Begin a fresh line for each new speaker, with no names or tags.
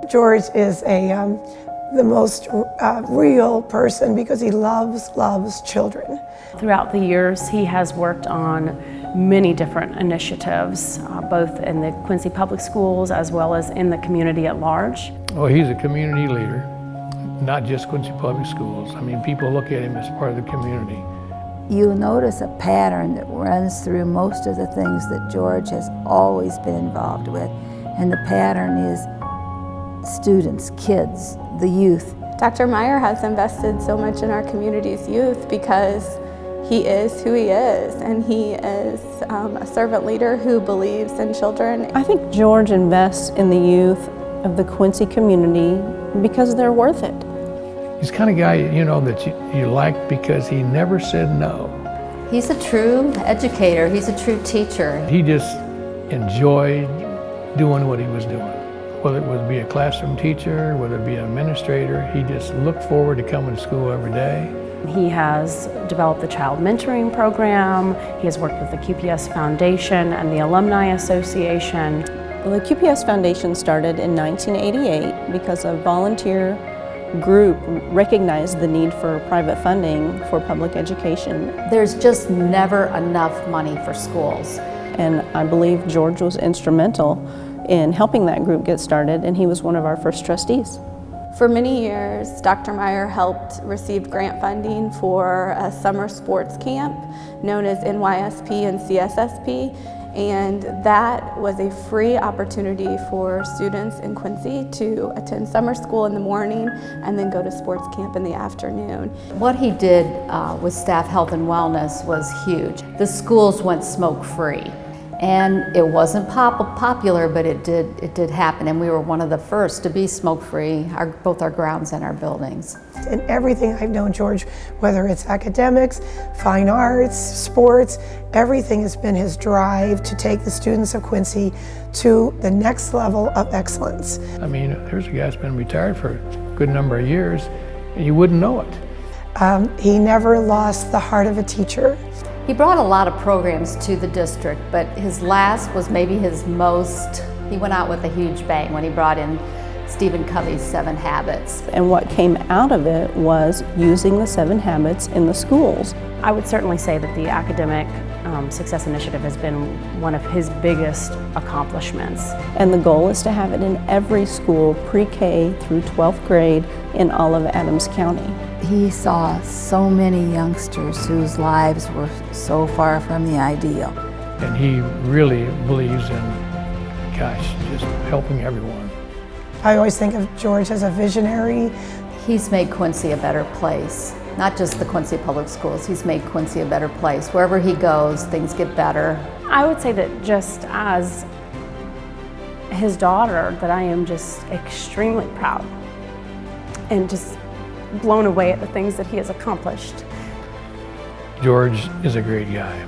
George is the most real person because he loves children.
Throughout the years, he has worked on many different initiatives, both in the Quincy Public Schools as well as in the community at large.
Well, he's a community leader, not just Quincy Public Schools. I mean, people look at him as part of the community.
You'll notice a pattern that runs through most of the things that George has always been involved with, and the pattern is students, kids, the youth.
Dr. Meyer has invested so much in our community's youth because he is who he is, and he is a servant leader who believes in children.
I think George invests in the youth of the Quincy community because they're worth it.
He's the kind of guy, you know, that you like because he never said no.
He's a true educator. He's a true teacher.
He just enjoyed doing what he was doing. Whether it would be a classroom teacher, whether it be an administrator, he just looked forward to coming to school every day.
He has developed the Child Mentoring Program. He has worked with the QPS Foundation and the Alumni Association.
Well, the QPS Foundation started in 1988 because a volunteer group recognized the need for private funding for public education.
There's just never enough money for schools.
And I believe George was instrumental in helping that group get started, and he was one of our first trustees.
For many years, Dr. Meyer helped receive grant funding for a summer sports camp known as NYSP and CSSP, and that was a free opportunity for students in Quincy to attend summer school in the morning and then go to sports camp in the afternoon.
What he did with staff health and wellness was huge. The schools went smoke-free. And it wasn't popular, but it did happen, and we were one of the first to be smoke-free, both our grounds and our buildings.
In everything I've known George, whether it's academics, fine arts, sports, everything has been his drive to take the students of Quincy to the next level of excellence.
I mean, there's a guy that's been retired for a good number of years, and you wouldn't know it.
He never lost the heart of a teacher.
He brought a lot of programs to the district, but his last was maybe his most. He went out with a huge bang when he brought in Stephen Covey's 7 Habits.
And what came out of it was using the 7 Habits in the schools.
I would certainly say that the Academic Success Initiative has been one of his biggest accomplishments.
And the goal is to have it in every school, pre-K through 12th grade in all of Adams County.
He saw so many youngsters whose lives were so far from the ideal.
And he really believes in, gosh, just helping everyone.
I always think of George as a visionary.
He's made Quincy a better place. Not just the Quincy Public Schools, he's made Quincy a better place. Wherever he goes, things get better.
I would say that just as his daughter, that I am just extremely proud and just blown away at the things that he has accomplished.
George is a great guy.